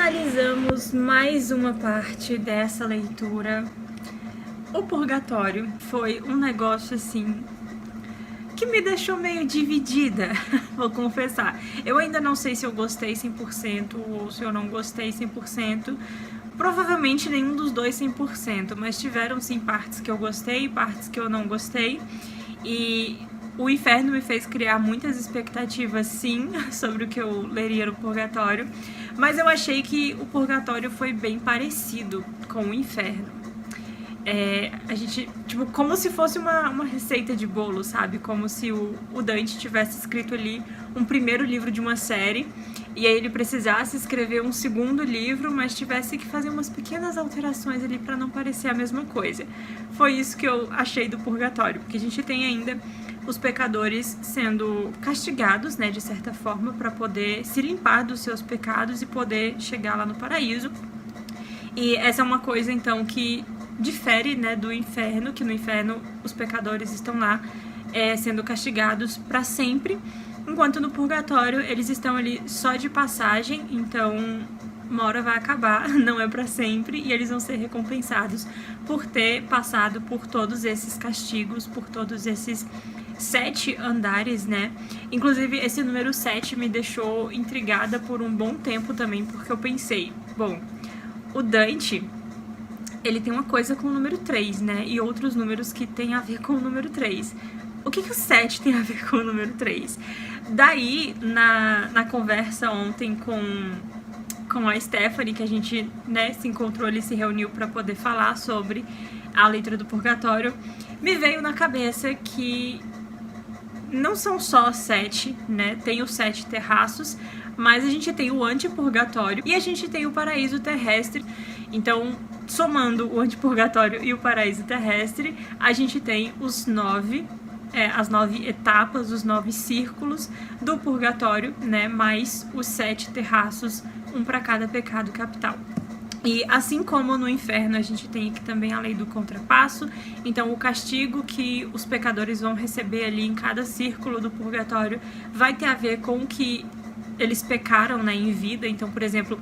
finalizamos mais uma parte dessa leitura. O Purgatório foi um negócio assim que me deixou meio dividida, vou confessar. Eu ainda não sei se eu gostei 100% ou se eu não gostei 100%. Provavelmente nenhum dos dois 100%, mas tiveram sim partes que eu gostei e partes que eu não gostei. E o Inferno me fez criar muitas expectativas, sim, sobre o que eu leria no Purgatório. Mas eu achei que o Purgatório foi bem parecido com o Inferno. A gente, tipo, como se fosse uma receita de bolo, sabe? Como se o Dante tivesse escrito ali um primeiro livro de uma série e aí ele precisasse escrever um segundo livro, mas tivesse que fazer umas pequenas alterações ali para não parecer a mesma coisa. Foi isso que eu achei do Purgatório, porque a gente tem ainda os pecadores sendo castigados, né, de certa forma, para poder se limpar dos seus pecados e poder chegar lá no paraíso. E essa é uma coisa, então, que difere, né, do Inferno, que no Inferno os pecadores estão lá sendo castigados para sempre, enquanto no Purgatório eles estão ali só de passagem, então uma hora vai acabar, não é para sempre, e eles vão ser recompensados por ter passado por todos esses castigos, por todos esses 7 andares, né? Inclusive, esse número 7 me deixou intrigada por um bom tempo também, porque eu pensei, bom, o Dante, ele tem uma coisa com o número 3, né? E outros números que tem a ver com o número 3. O que o 7 tem a ver com o número 3? Daí, na conversa ontem com a Stephanie, que a gente, né, se encontrou ali, se reuniu para poder falar sobre a leitura do Purgatório, me veio na cabeça que não são só 7, né? Tem os 7 terraços, mas a gente tem o antipurgatório e a gente tem o paraíso terrestre. Então, somando o antipurgatório e o paraíso terrestre, a gente tem os 9, as 9 etapas, os 9 círculos do purgatório, né? Mais os 7 terraços, um para cada pecado capital. E assim como no Inferno a gente tem aqui também a lei do contrapasso, então o castigo que os pecadores vão receber ali em cada círculo do purgatório vai ter a ver com o que eles pecaram, né, em vida. Então, por exemplo,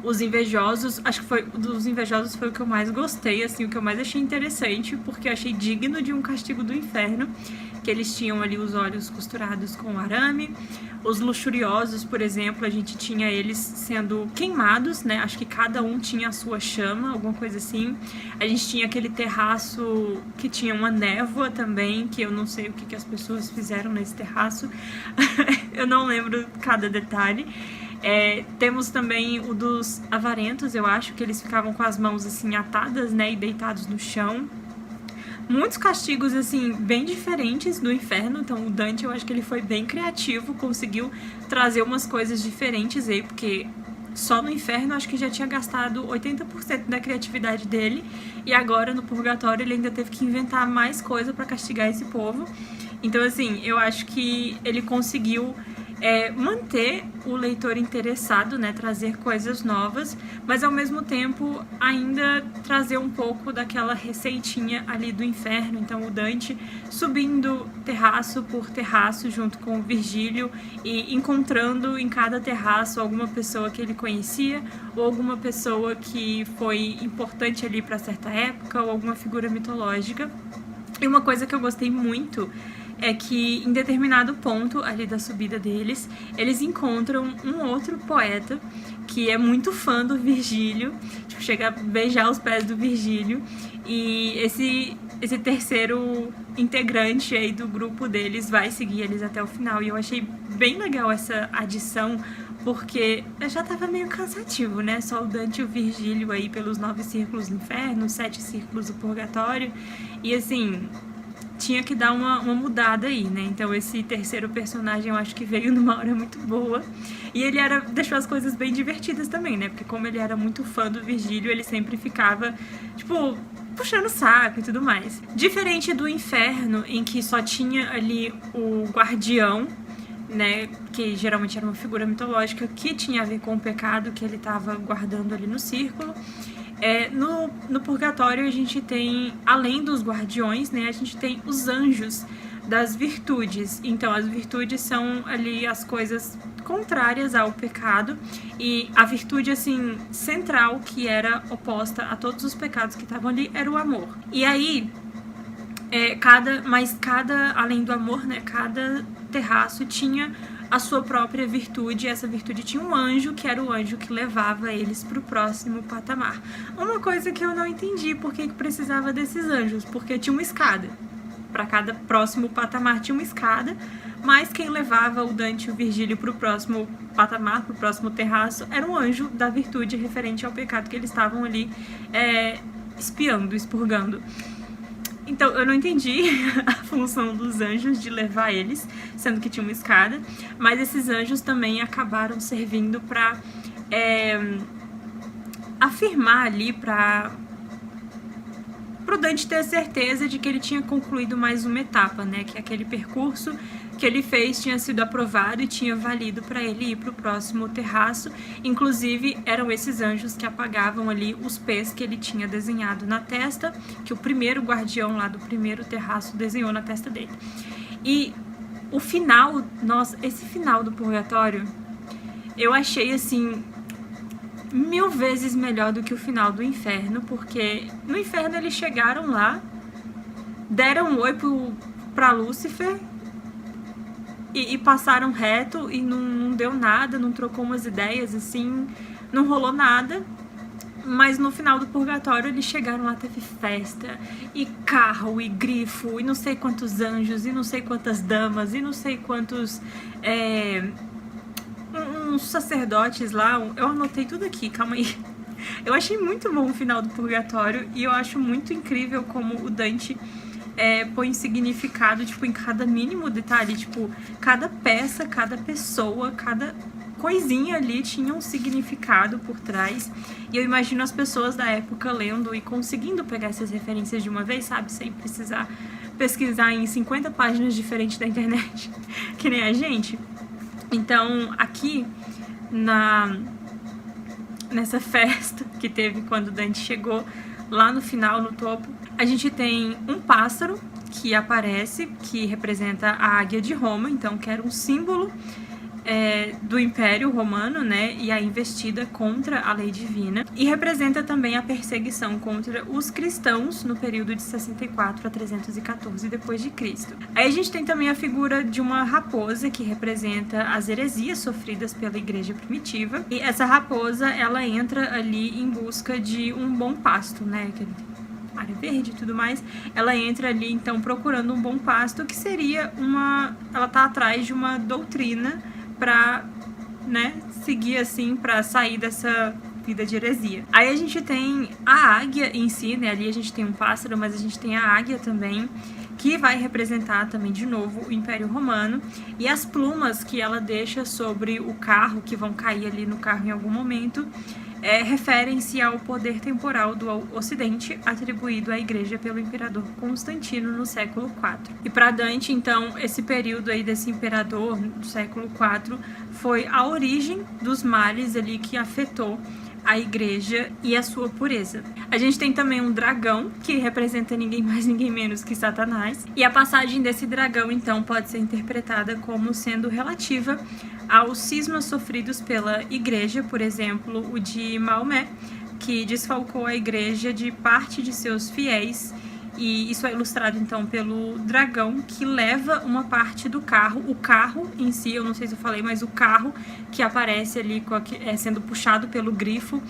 os invejosos, acho que dos invejosos foi o que eu mais gostei, assim, o que eu mais achei interessante, porque eu achei digno de um castigo do Inferno, que eles tinham ali os olhos costurados com arame. Os luxuriosos, por exemplo, a gente tinha eles sendo queimados, né? Acho que cada um tinha a sua chama, alguma coisa assim. A gente tinha aquele terraço que tinha uma névoa também, que eu não sei o que as pessoas fizeram nesse terraço. Eu não lembro cada detalhe. Temos também o dos avarentos, eu acho que eles ficavam com as mãos assim atadas, né, e deitados no chão. Muitos castigos, assim, bem diferentes do Inferno. Então o Dante, eu acho que ele foi bem criativo, conseguiu trazer umas coisas diferentes aí, porque só no Inferno acho que já tinha gastado 80% da criatividade dele, e agora no Purgatório ele ainda teve que inventar mais coisa para castigar esse povo. Então, assim, eu acho que ele conseguiu manter o leitor interessado, né, trazer coisas novas, mas ao mesmo tempo ainda trazer um pouco daquela receitinha ali do Inferno. Então o Dante subindo terraço por terraço junto com o Virgílio e encontrando em cada terraço alguma pessoa que ele conhecia ou alguma pessoa que foi importante ali para certa época ou alguma figura mitológica. E uma coisa que eu gostei muito é que em determinado ponto ali da subida deles, eles encontram um outro poeta que é muito fã do Virgílio, tipo, chega a beijar os pés do Virgílio, e esse terceiro integrante aí do grupo deles vai seguir eles até o final. E eu achei bem legal essa adição, porque já tava meio cansativo, né? Só o Dante e o Virgílio aí pelos 9 círculos do Inferno, 7 círculos do Purgatório, e assim, tinha que dar uma mudada aí, né? Então esse terceiro personagem eu acho que veio numa hora muito boa. E ele deixou as coisas bem divertidas também, né? Porque como ele era muito fã do Virgílio, ele sempre ficava, tipo, puxando o saco e tudo mais. Diferente do Inferno, em que só tinha ali o guardião, né? Que geralmente era uma figura mitológica que tinha a ver com o pecado que ele estava guardando ali no círculo. No Purgatório a gente tem, além dos guardiões, né, a gente tem os anjos das virtudes. Então, as virtudes são ali as coisas contrárias ao pecado, e a virtude, assim, central, que era oposta a todos os pecados que estavam ali, era o amor. E aí, além do amor, né, cada terraço tinha a sua própria virtude, e essa virtude tinha um anjo, que era o anjo que levava eles para o próximo patamar. Uma coisa que eu não entendi, por que precisava desses anjos, porque tinha uma escada. Para cada próximo patamar tinha uma escada, mas quem levava o Dante e o Virgílio para o próximo patamar, para o próximo terraço, era um anjo da virtude referente ao pecado que eles estavam ali espiando, expurgando. Então, eu não entendi a função dos anjos de levar eles, sendo que tinha uma escada, mas esses anjos também acabaram servindo para afirmar ali, para o Dante ter certeza de que ele tinha concluído mais uma etapa, né? Que aquele percurso que ele fez tinha sido aprovado e tinha valido para ele ir para o próximo terraço. Inclusive, eram esses anjos que apagavam ali os pés que ele tinha desenhado na testa, que o primeiro guardião lá do primeiro terraço desenhou na testa dele. E o final, nossa, esse final do Purgatório, eu achei, assim, 1000 vezes melhor do que o final do Inferno, porque no Inferno eles chegaram lá, deram um oi pra Lúcifer e passaram reto, e não deu nada, não trocou umas ideias, assim, não rolou nada. Mas no final do Purgatório eles chegaram lá, teve festa, e carro, e grifo, e não sei quantos anjos, e não sei quantas damas, e não sei quantos uns sacerdotes lá. Eu anotei tudo aqui, calma aí. Eu achei muito bom o final do Purgatório, e eu acho muito incrível como o Dante põe significado, tipo, em cada mínimo detalhe. Tipo, cada peça, cada pessoa, cada coisinha ali tinha um significado por trás. E eu imagino as pessoas da época lendo e conseguindo pegar essas referências de uma vez, sabe? Sem precisar pesquisar em 50 páginas diferentes da internet, que nem a gente. Então, aqui nessa festa que teve quando Dante chegou lá no final, no topo, a gente tem um pássaro que aparece, que representa a águia de Roma, então que era um símbolo do Império Romano, né, e a investida contra a lei divina, e representa também a perseguição contra os cristãos no período de 64 a 314 depois de Cristo. Aí a gente tem também a figura de uma raposa que representa as heresias sofridas pela igreja primitiva, e essa raposa, ela entra ali em busca de um bom pasto, né, área verde e tudo mais. Ela entra ali, então, procurando um bom pasto, que seria ela tá atrás de uma doutrina para, né, seguir assim, para sair dessa vida de heresia. Aí a gente tem a águia em si, né, ali a gente tem um pássaro, mas a gente tem a águia também, que vai representar também, de novo, o Império Romano, e as plumas que ela deixa sobre o carro, que vão cair ali no carro em algum momento, referem-se ao poder temporal do Ocidente atribuído à Igreja pelo imperador Constantino no século IV. E para Dante, então, esse período aí desse imperador do século IV foi a origem dos males ali que afetou a igreja e a sua pureza. A gente tem também um dragão, que representa ninguém mais, ninguém menos que Satanás. E a passagem desse dragão, então, pode ser interpretada como sendo relativa aos cismas sofridos pela igreja, por exemplo, o de Maomé, que desfalcou a igreja de parte de seus fiéis. E isso é ilustrado, então, pelo dragão, que leva uma parte do carro. O carro em si, eu não sei se eu falei, mas o carro que aparece ali sendo puxado pelo grifo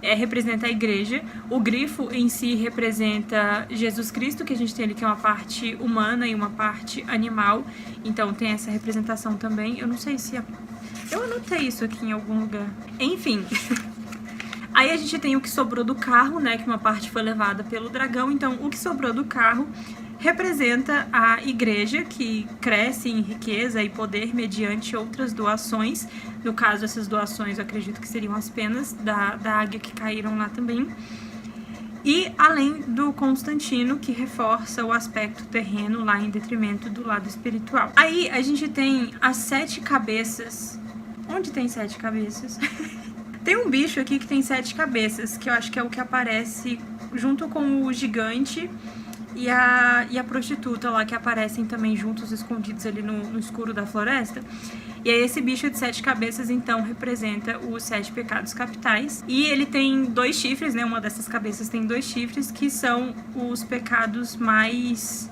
representa a igreja. O grifo em si representa Jesus Cristo, que a gente tem ali, que é uma parte humana e uma parte animal. Então tem essa representação também. Eu não sei se... Eu anotei isso aqui em algum lugar. Enfim... Aí a gente tem o que sobrou do carro, né, que uma parte foi levada pelo dragão. Então, o que sobrou do carro representa a igreja, que cresce em riqueza e poder mediante outras doações. No caso, essas doações, eu acredito que seriam as penas da águia que caíram lá também. E além do Constantino, que reforça o aspecto terreno lá em detrimento do lado espiritual. Aí a gente tem as 7 cabeças. Onde tem 7 cabeças? Tem um bicho aqui que tem 7 cabeças, que eu acho que é o que aparece junto com o gigante e a prostituta lá, que aparecem também juntos, escondidos ali no escuro da floresta. E aí esse bicho de 7 cabeças, então, representa os 7 pecados capitais. E ele tem 2 chifres, né? Uma dessas cabeças tem 2 chifres, que são os pecados mais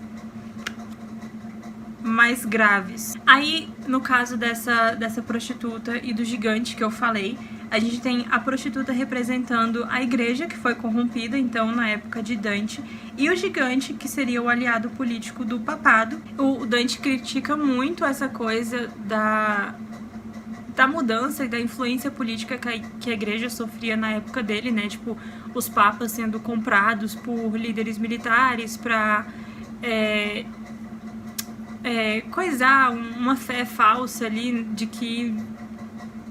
graves. Aí, no caso dessa prostituta e do gigante que eu falei, a gente tem a prostituta representando a igreja, que foi corrompida, então, na época de Dante, e o gigante, que seria o aliado político do papado. O Dante critica muito essa coisa da mudança e da influência política que a igreja sofria na época dele, né? Tipo, os papas sendo comprados por líderes militares pra coisar uma fé falsa ali de que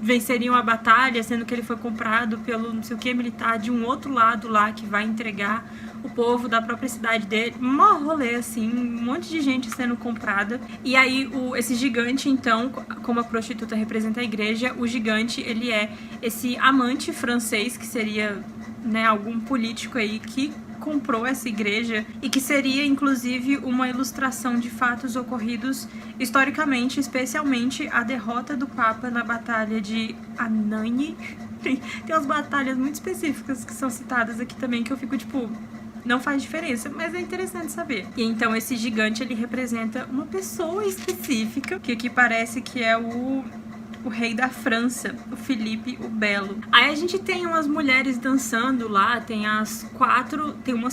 venceriam a batalha, sendo que ele foi comprado pelo não sei o que militar de um outro lado lá que vai entregar o povo da própria cidade dele. Mó rolê, assim, um monte de gente sendo comprada. E aí esse gigante, então, como a prostituta representa a igreja, o gigante, ele é esse amante francês, que seria, né, algum político aí que comprou essa igreja e que seria, inclusive, uma ilustração de fatos ocorridos historicamente, especialmente a derrota do Papa na Batalha de Anagni. Tem umas batalhas muito específicas que são citadas aqui também, que eu fico tipo, não faz diferença, mas é interessante saber. E então esse gigante, ele representa uma pessoa específica, que aqui parece que é o rei da França, o Felipe o Belo. Aí a gente tem umas mulheres dançando lá, tem umas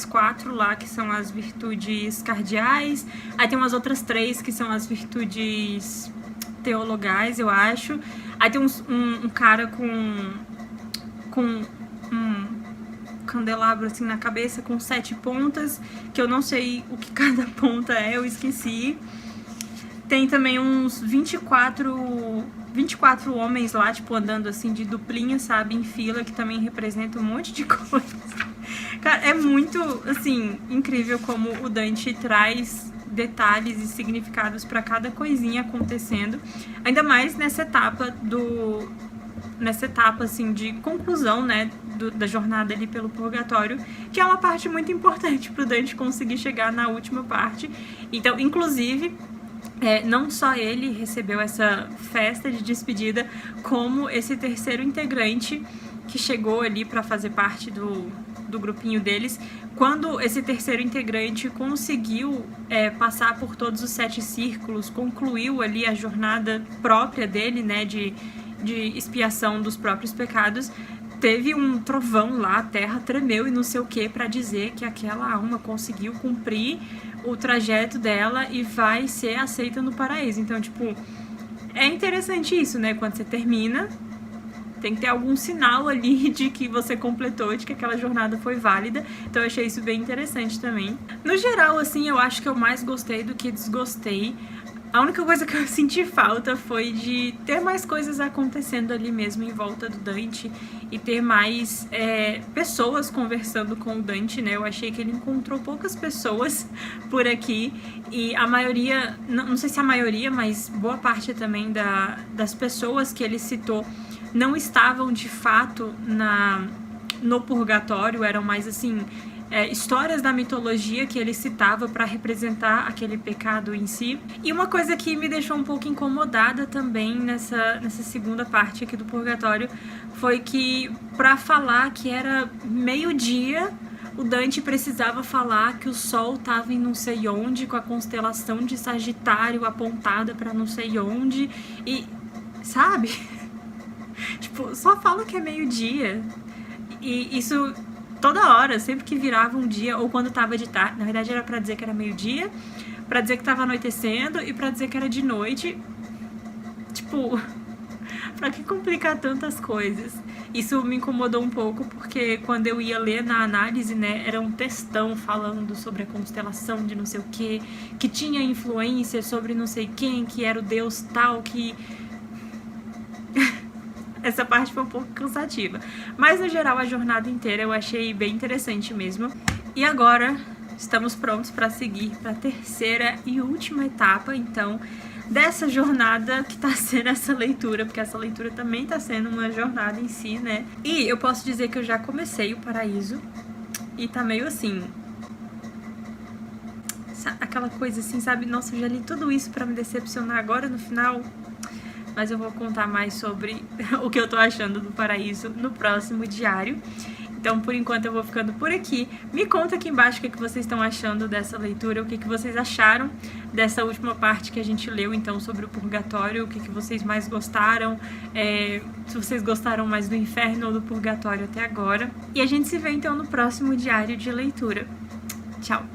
4 lá que são as virtudes cardeais, aí tem umas outras 3 que são as virtudes teologais, eu acho. Aí tem um cara com um candelabro assim na cabeça com 7 pontas, que eu não sei o que cada ponta é, eu esqueci. Tem também uns 24 homens lá, tipo, andando assim de duplinha, sabe, em fila, que também representa um monte de coisa. Cara, é muito, assim, incrível como o Dante traz detalhes e significados pra cada coisinha acontecendo. Ainda mais nessa etapa assim, de conclusão, né, da jornada ali pelo purgatório, que é uma parte muito importante pro Dante conseguir chegar na última parte. Então, inclusive, não só ele recebeu essa festa de despedida, como esse terceiro integrante que chegou ali para fazer parte do grupinho deles. Quando esse terceiro integrante conseguiu passar por todos os 7 círculos, concluiu ali a jornada própria dele, né, de expiação dos próprios pecados, teve um trovão lá, a terra tremeu e não sei o que, para dizer que aquela alma conseguiu cumprir o trajeto dela e vai ser aceita no paraíso. Então, tipo, é interessante isso, né? Quando você termina, tem que ter algum sinal ali de que você completou, de que aquela jornada foi válida. Então eu achei isso bem interessante também. No geral, assim, eu acho que eu mais gostei do que desgostei. A única coisa que eu senti falta foi de ter mais coisas acontecendo ali mesmo em volta do Dante e ter mais pessoas conversando com o Dante, né? Eu achei que ele encontrou poucas pessoas por aqui e a maioria, não sei se a maioria, mas boa parte também das pessoas que ele citou não estavam de fato no purgatório, eram mais assim... histórias da mitologia que ele citava para representar aquele pecado em si. E uma coisa que me deixou um pouco incomodada também nessa segunda parte aqui do purgatório foi que, para falar que era meio-dia, o Dante precisava falar que o sol estava em não sei onde, com a constelação de Sagitário apontada para não sei onde, e sabe? Tipo, só fala que é meio-dia. E isso... toda hora, sempre que virava um dia, ou quando tava de tarde, na verdade era pra dizer que era meio-dia, pra dizer que tava anoitecendo e pra dizer que era de noite. Tipo, pra que complicar tantas coisas? Isso me incomodou um pouco, porque quando eu ia ler na análise, né, era um textão falando sobre a constelação de não sei o que tinha influência sobre não sei quem, que era o deus tal, que... Essa parte foi um pouco cansativa. Mas, no geral, a jornada inteira eu achei bem interessante mesmo. E agora, estamos prontos para seguir para a terceira e última etapa, então, dessa jornada que tá sendo essa leitura, porque essa leitura também tá sendo uma jornada em si, né? E eu posso dizer que eu já comecei o Paraíso e tá meio assim... aquela coisa assim, sabe? Nossa, eu já li tudo isso pra me decepcionar agora no final. Mas eu vou contar mais sobre o que eu tô achando do Paraíso no próximo diário. Então, por enquanto, eu vou ficando por aqui. Me conta aqui embaixo o que vocês estão achando dessa leitura, o que vocês acharam dessa última parte que a gente leu, então, sobre o purgatório, o que vocês mais gostaram, se vocês gostaram mais do inferno ou do purgatório até agora. E a gente se vê, então, no próximo diário de leitura. Tchau!